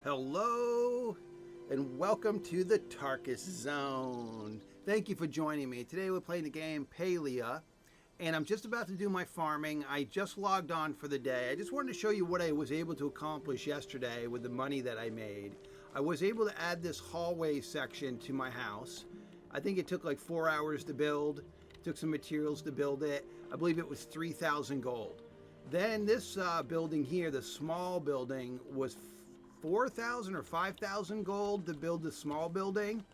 Hello and welcome to the Tarkus Zone. Thank you for joining me. Today we're playing the game Palia, and I'm just about to do my farming. I just logged on for the day. I just wanted to show you what I was able to accomplish yesterday with the money that I made. I was able to add this hallway section to my house. I think it took like 4 hours to build. It took some materials to build it. I believe it was 3,000 gold. Then this building here, the small building, was 4,000 or 5,000 gold to build the small building,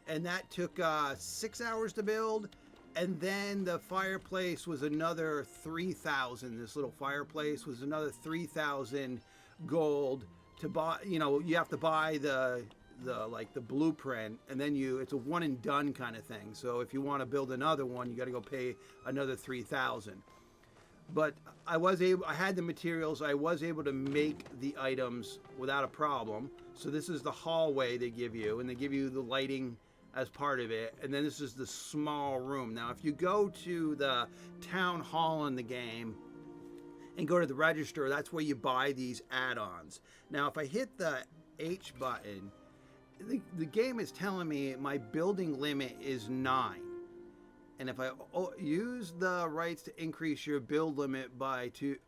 and that took 6 hours to build. And then the fireplace was another 3,000. This little fireplace was another 3,000 gold to buy. You know, you have to buy the blueprint, and then it's a one and done kind of thing. So if you want to build another one, you got to go pay another 3,000. But I had the materials. I was able to make the items without a problem. So this is the hallway they give you, and they give you the lighting as part of it. And then this is the small room. Now, if you go to the town hall in the game and go to the register, that's where you buy these add-ons. Now, if I hit the H button, the game is telling me my building limit is 9. And if I use the rights to increase your build limit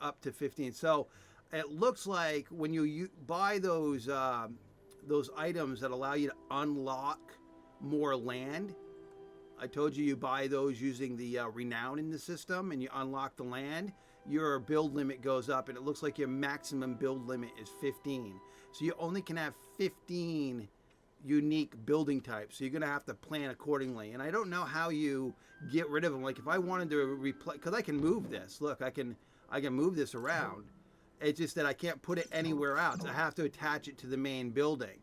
up to 15. So it looks like when you buy those items that allow you to unlock more land, I told you buy those using the renown in the system, and you unlock the land, your build limit goes up, and it looks like your maximum build limit is 15. So you only can have 15 unique building types, so you're gonna have to plan accordingly. And I don't know how you get rid of them. Like if I wanted to replace, because I can move this. Look, I can move this around. It's just that I can't put it anywhere else. I have to attach it to the main building.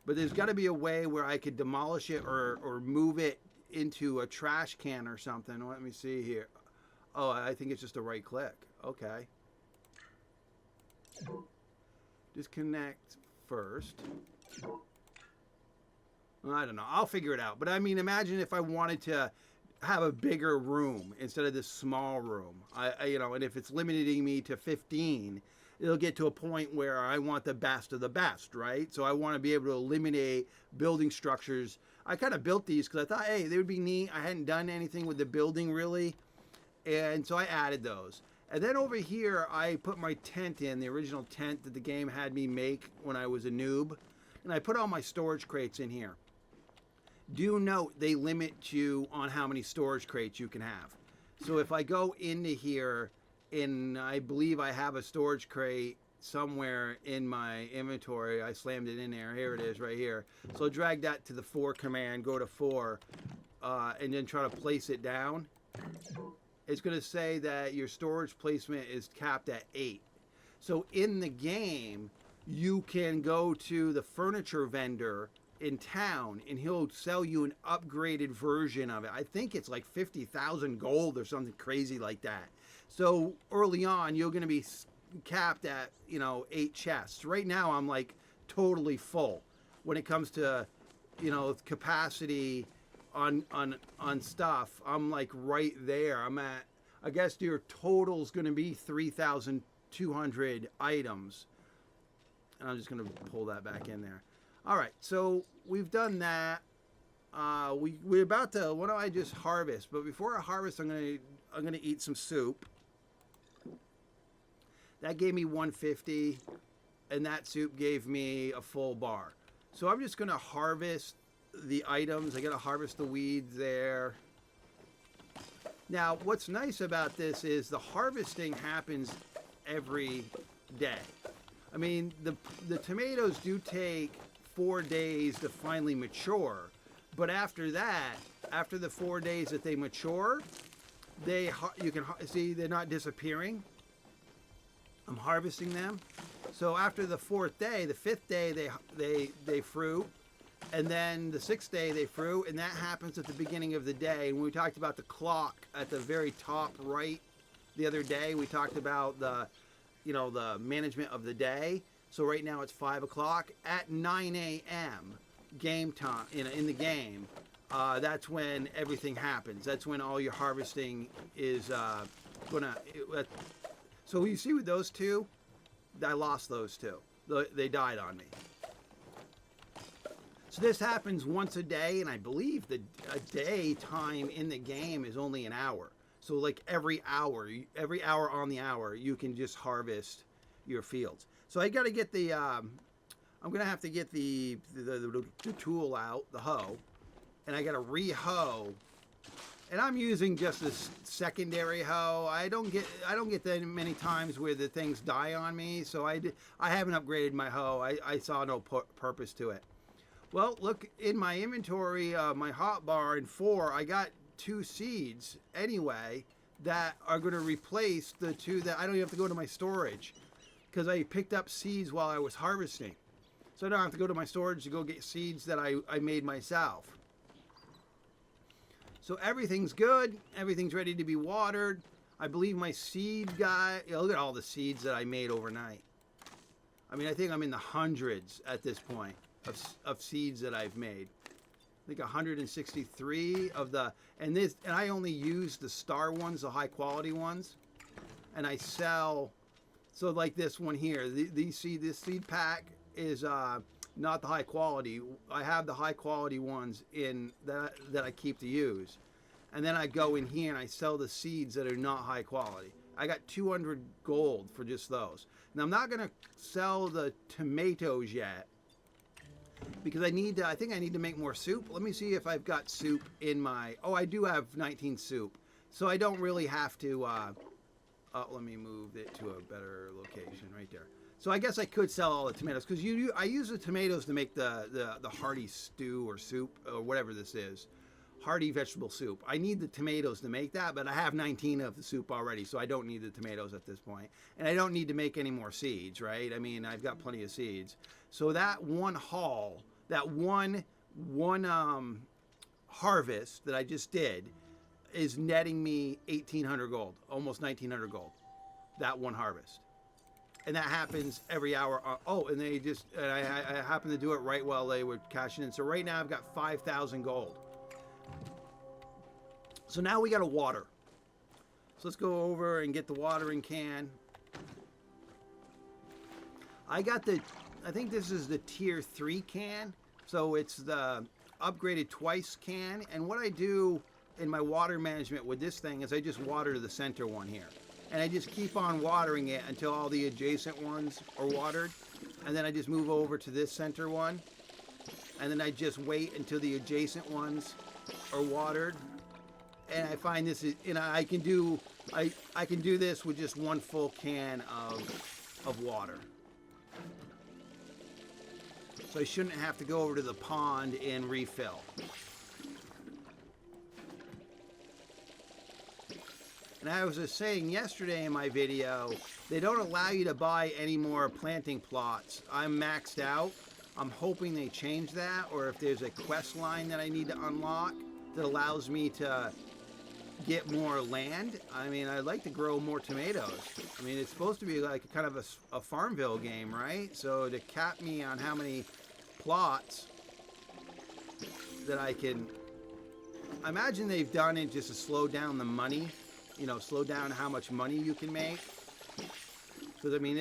But there's got to be a way where I could demolish it or move it into a trash can or something. Let me see here. Oh, I think it's just a right click. Okay. Disconnect first. I don't know. I'll figure it out. But I mean, imagine if I wanted to have a bigger room instead of this small room. And if it's limiting me to 15, it'll get to a point where I want the best of the best, right? So I want to be able to eliminate building structures. I kind of built these because I thought, hey, they would be neat. I hadn't done anything with the building really. And so I added those. And then over here, I put my tent in, the original tent that the game had me make when I was a noob. And I put all my storage crates in here. Do note they limit you on how many storage crates you can have. So if I go into here, and I believe I have a storage crate somewhere in my inventory. I slammed it in there. Here it is right here. So drag that to the 4 command, go to 4, and then try to place it down. It's going to say that your storage placement is capped at 8. So in the game, you can go to the furniture vendor in town, and he'll sell you an upgraded version of it. I think it's like 50,000 gold or something crazy like that. So early on, you're going to be capped at 8 chests. Right now, I'm like totally full when it comes to capacity on stuff. I'm like right there. I guess your total's going to be 3,200 items. And I'm just going to pull that back in there. All right, so we've done that. We're about to. What do I just harvest? But before I harvest, I'm gonna eat some soup. That gave me 150, and that soup gave me a full bar. So I'm just gonna harvest the items. I gotta harvest the weeds there. Now, what's nice about this is the harvesting happens every day. I mean, the tomatoes do take 4 days to finally mature, but after that, after the 4 days that they mature, you can see they're not disappearing. I'm harvesting them. So after the 4th day, the 5th day they fruit, and then the 6th day they fruit, and that happens at the beginning of the day. And we talked about the clock at the very top right the other day. We talked about the management of the day. So right now it's 5 o'clock. At 9 a.m. game time, in the game, that's when everything happens. That's when all your harvesting is gonna. So you see with those two, I lost those two. They died on me. So this happens once a day, and I believe that a day time in the game is only an hour. So like every hour on the hour, you can just harvest your fields. So I got to get the, I'm gonna have to get the tool out, the hoe, and I got to re-hoe. And I'm using just a secondary hoe. I don't get that many times where the things die on me. So I haven't upgraded my hoe. I saw no purpose to it. Well, look in my inventory, my hotbar in 4, I got 2 seeds anyway that are going to replace the 2 that I don't even have to go to my storage, because I picked up seeds while I was harvesting. So I don't have to go to my storage to go get seeds that I made myself. So everything's good. Everything's ready to be watered. I believe my seed guy, look at all the seeds that I made overnight. I mean, I think I'm in the hundreds at this point of seeds that I've made. I think 163 of the, and I only use the star ones, the high quality ones, and I sell. So like this one here, this seed pack is not the high quality. I have the high quality ones in that I keep to use, and then I go in here and I sell the seeds that are not high quality. I got 200 gold for just those. Now I'm not gonna sell the tomatoes yet, because I think I need to make more soup. Let me see if I've got soup in my, oh, I do have 19 soup. So I don't really have to, let me move it to a better location right there. So I guess I could sell all the tomatoes, because I use the tomatoes to make the hearty stew or soup or whatever this is. Hearty vegetable soup. I need the tomatoes to make that, but I have 19 of the soup already, so I don't need the tomatoes at this point. And I don't need to make any more seeds, right? I mean, I've got plenty of seeds. So that one haul, that one harvest that I just did is netting me 1,800 gold, almost 1,900 gold. That one harvest. And that happens every hour. And I happen to do it right while they were cashing in. So right now I've got 5,000 gold. So now we got to water. So let's go over and get the watering can. I think this is the tier 3 can. So it's the upgraded twice can. And what I do in my water management with this thing is I just water the center one here. And I just keep on watering it until all the adjacent ones are watered. And then I just move over to this center one. And then I just wait until the adjacent ones are watered. And I find this is, I can do this with just one full can of water. So I shouldn't have to go over to the pond and refill. And I was just saying yesterday in my video, they don't allow you to buy any more planting plots. I'm maxed out. I'm hoping they change that, or if there's a quest line that I need to unlock that allows me to get more land. I mean, I'd like to grow more tomatoes. I mean, it's supposed to be like kind of a Farmville game, right? So to cap me on how many plots that I can, I imagine they've done it just to slow down the money, slow down how much money you can make. Because I mean,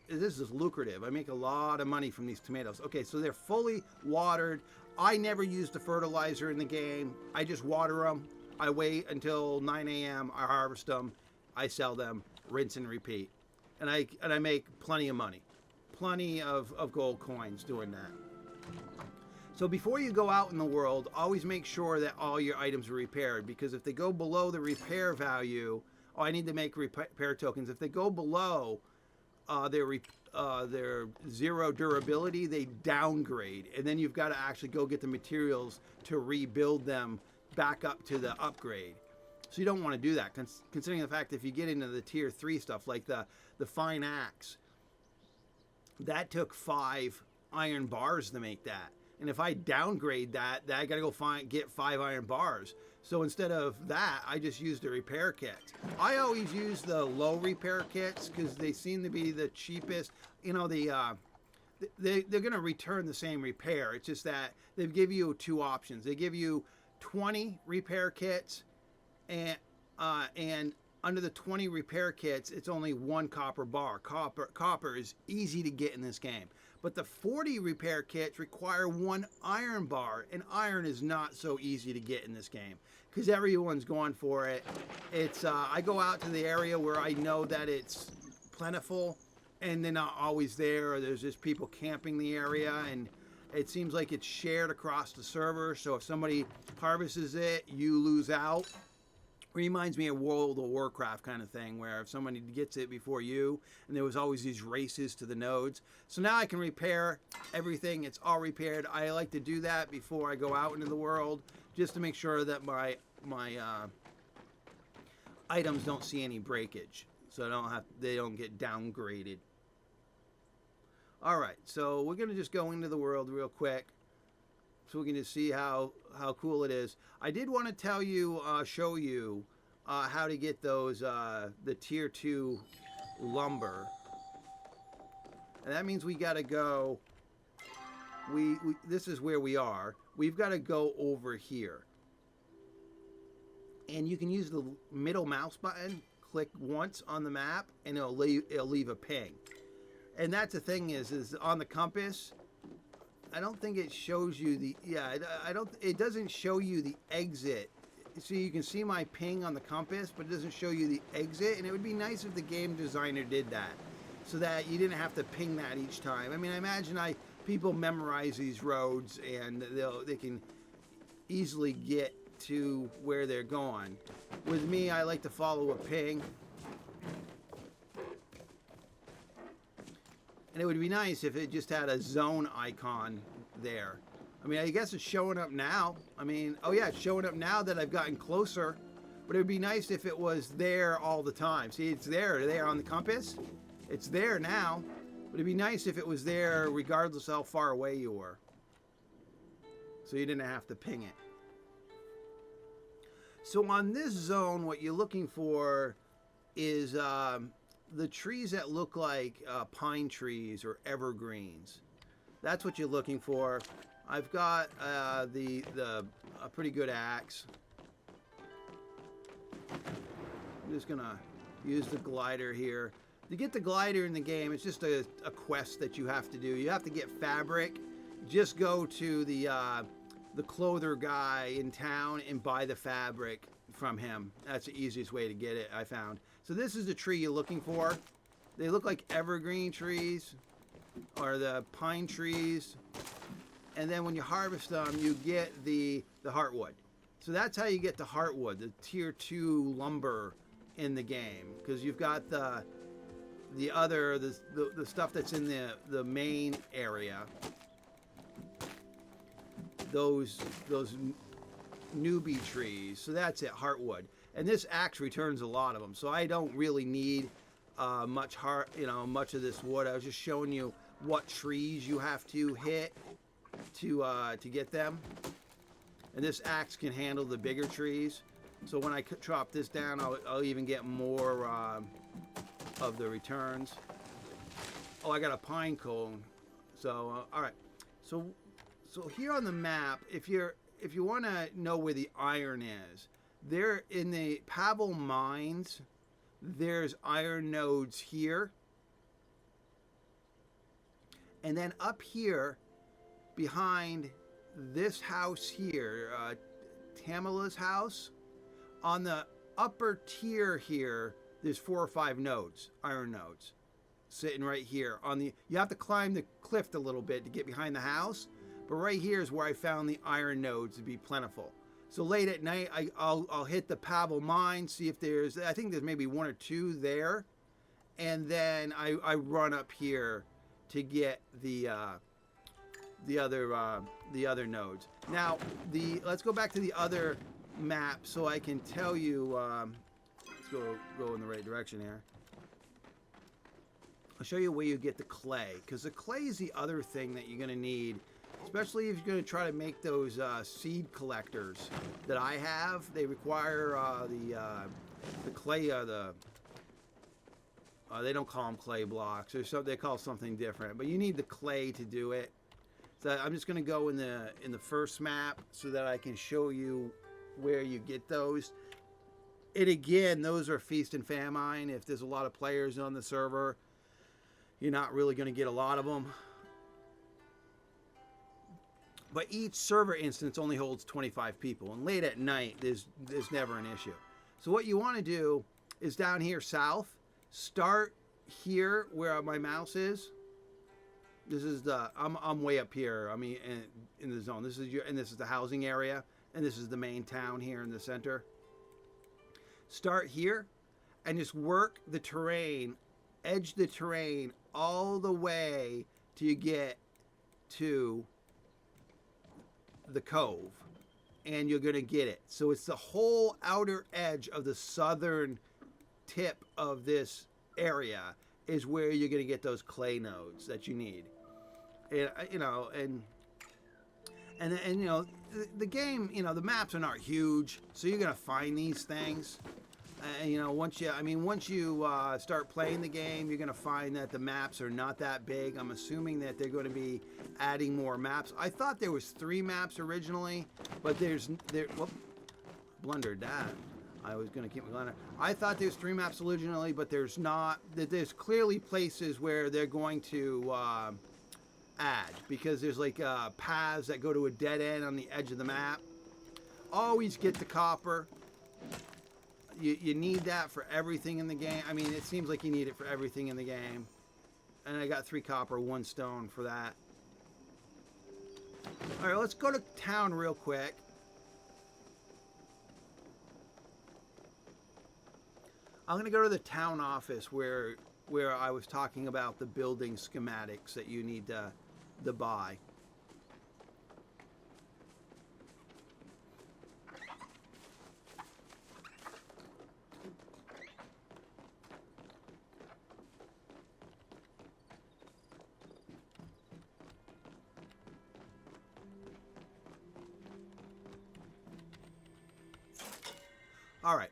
this is lucrative. I make a lot of money from these tomatoes. Okay, so they're fully watered. I never use the fertilizer in the game. I just water them. I wait until 9 a.m. I harvest them. I sell them, rinse and repeat. And I make plenty of money. Plenty of gold coins doing that. So before you go out in the world, always make sure that all your items are repaired, because if they go below the repair value, I need to make repair tokens. If they go below their 0 durability, they downgrade, and then you've got to actually go get the materials to rebuild them back up to the upgrade. So you don't want to do that, considering the fact that if you get into the tier 3 stuff like the fine axe, that took 5 iron bars to make that. And if I downgrade that, I got to go get 5 iron bars. So instead of that, I just used a repair kit. I always use the low repair kits because they seem to be the cheapest. They're going to return the same repair. It's just that they give you 2 options. They give you 20 repair kits, and under the 20 repair kits, it's only 1 copper bar. Copper is easy to get in this game. But the 40 repair kits require 1 iron bar, and iron is not so easy to get in this game because everyone's going for it. It's I go out to the area where I know that it's plentiful, and they're not always there, or there's just people camping the area, and it seems like it's shared across the server. So if somebody harvests it, you lose out. Reminds me of World of Warcraft kind of thing, where if somebody gets it before you, and there was always these races to the nodes. So now I can repair everything. It's all repaired. I like to do that before I go out into the world, just to make sure that my items don't see any breakage, so they don't get downgraded. All right, so we're gonna just go into the world real quick, so we can just see how cool it is. I did want to tell you, show you how to get those the tier 2 lumber, and that means we got to go. This is where we are. We've got to go over here, and you can use the middle mouse button. Click once on the map, and it'll leave a ping. And that's the thing is on the compass. I don't think it shows you the, it doesn't show you the exit. So you can see my ping on the compass, but it doesn't show you the exit. And it would be nice if the game designer did that, so that you didn't have to ping that each time. I mean, I imagine people memorize these roads, and they can easily get to where they're going. With me, I like to follow a ping. And it would be nice if it just had a zone icon there. I mean, I guess it's showing up now. I mean, oh yeah, it's showing up now that I've gotten closer. But it would be nice if it was there all the time. See, it's there on the compass. It's there now. But it'd be nice if it was there regardless how far away you were, so you didn't have to ping it. So on this zone, what you're looking for is the trees that look like pine trees or evergreens. That's what you're looking for. I've got a pretty good axe. I'm just gonna use the glider here. To get the glider in the game, it's just a quest that you have to do. You have to get fabric. Just go to the clother guy in town and buy the fabric from him. That's the easiest way to get it, I found. So this is the tree you're looking for. They look like evergreen trees or the pine trees. And then when you harvest them, you get the heartwood. So that's how you get the heartwood, the tier 2 lumber in the game. Because you've got the stuff that's in the main area. Those newbie trees. So that's it, heartwood. And this axe returns a lot of them, so I don't really need much of this wood. I was just showing you what trees you have to hit to get them. And this axe can handle the bigger trees. So when I chop this down, I'll even get more of the returns. Oh, I got a pine cone. So all right. So here on the map, if you want to know where the iron is. There in the Pavel mines, there's iron nodes here. And then up here, behind this house here, Tamila's house, on the upper tier here, there's 4 or 5 nodes, iron nodes, sitting right here. You have to climb the cliff a little bit to get behind the house, but right here is where I found the iron nodes to be plentiful. So late at night, I'll hit the Pavel mine, see if I think there's maybe 1 or 2 there. And then I run up here to get the other nodes. Now, let's go back to the other map so I can tell you, let's go in the right direction here. I'll show you where you get the clay, because the clay is the other thing that you're going to need. Especially if you're going to try to make those seed collectors that I have. They require the clay, they don't call them clay blocks. They call something different. But you need the clay to do it. So I'm just going to go in the first map so that I can show you where you get those. And again, those are feast and famine. If there's a lot of players on the server, you're not really going to get a lot of them. but each server instance only holds 25 people, and late at night there's never an issue. So what you want to do is down here south, start here where my mouse is. This is the I'm way up here. I mean in the zone. This is the housing area, and this is the main town here in the center. Start here and just work the terrain, edge the terrain all the way till you get to the cove, and you're gonna get it. So it's the whole outer edge of the southern tip of this area is where you're gonna get those clay nodes that you need. And the game, the maps are not huge, so you're gonna find these things. Once you start playing the game, you're gonna find that the maps are not that big. I'm assuming that they're going to be adding more maps. I thought there was 3 maps originally, but blundered that. I was going to keep my blunder. I thought there was 3 maps originally, but there's not. There's clearly places where they're going to add, because there's like paths that go to a dead end on the edge of the map. Always get the copper. You need that for everything in the game. I mean, it seems like you need it for everything in the game. And I got 3 copper, 1 stone for that. All right, let's go to town real quick. I'm going to go to the town office where I was talking about the building schematics that you need to buy. All right,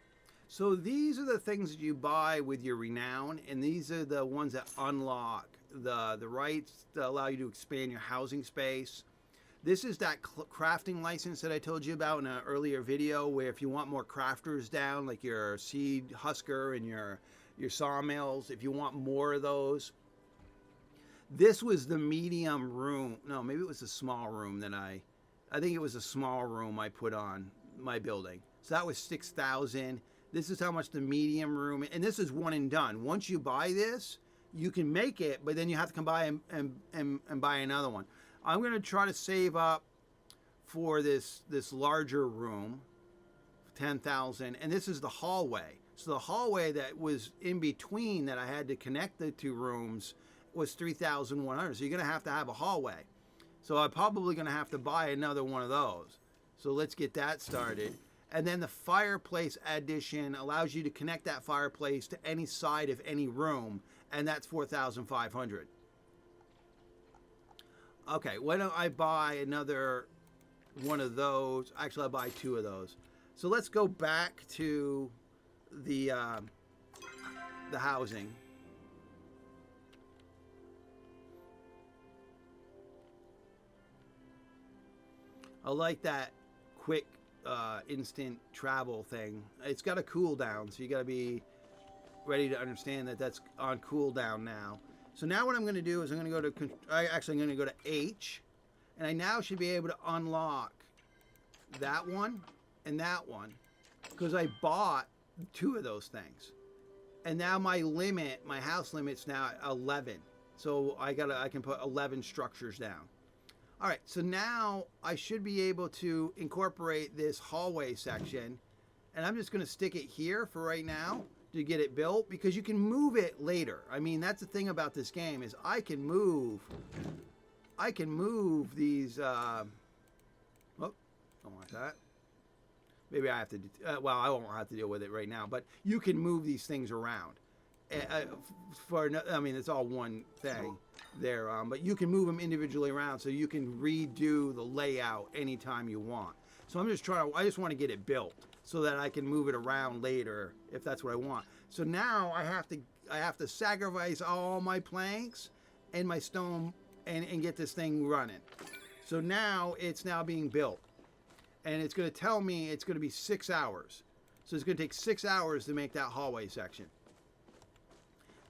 so these are the things that you buy with your renown, and these are the ones that unlock the rights that allow you to expand your housing space. This is that crafting license that I told you about in an earlier video, where if you want more crafters down, like your seed husker and your sawmills, if you want more of those. This was the medium room. No, maybe it was a small room that I think it was a small room I put on my building. So that was 6,000. This is how much the medium room, and this is one and done. Once you buy this, you can make it, but then you have to come by and buy another one. I'm going to try to save up for this larger room, 10,000, and this is the hallway. So the hallway that was in between that I had to connect the 2 rooms was 3,100. So you're going to have a hallway. So I'm probably going to have to buy another one of those. So let's get that started. And then the fireplace addition allows you to connect that fireplace to any side of any room, and that's 4,500. Okay, why don't I buy another one of those? Actually, I'll buy 2 of those. So let's go back to the housing. I like that quick instant travel thing. It's got a cooldown, so you got to be ready to understand that that's on cooldown now. So now what I'm going to do is I'm going to go to H, and I now should be able to unlock that one and that one, because I bought 2 of those things. And now my house limit's now at 11. So I can put 11 structures down. All right, so now I should be able to incorporate this hallway section, and I'm just going to stick it here for right now to get it built, because you can move it later. I mean, that's the thing about this game, is I can move these, don't want that. Maybe I have to, I won't have to deal with it right now, but you can move these things around. It's all one thing there, but you can move them individually around, so you can redo the layout anytime you want. So I just want to get it built so that I can move it around later if that's what I want. So now I have to sacrifice all my planks and my stone and get this thing running. So now it's being built, and it's going to tell me it's going to be 6 hours. So it's going to take 6 hours to make that hallway section.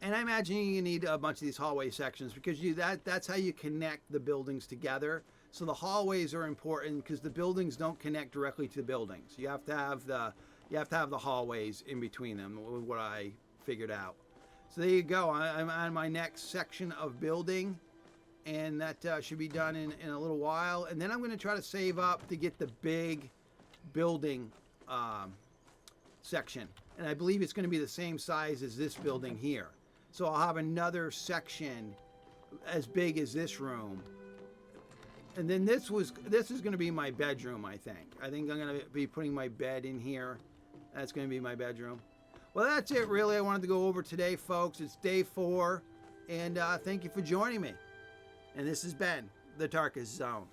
And I imagine you need a bunch of these hallway sections because that's how you connect the buildings together. So the hallways are important because the buildings don't connect directly to the buildings. You have to have the hallways in between them. What I figured out. So there you go. I'm on my next section of building, and that should be done in a little while. And then I'm going to try to save up to get the big building section. And I believe it's going to be the same size as this building here. So I'll have another section as big as this room. And then this is going to be my bedroom, I think. I think I'm going to be putting my bed in here. That's going to be my bedroom. Well, that's it, really. I wanted to go over today, folks. It's day 4. And thank you for joining me. And this has been the Tarkus Zone.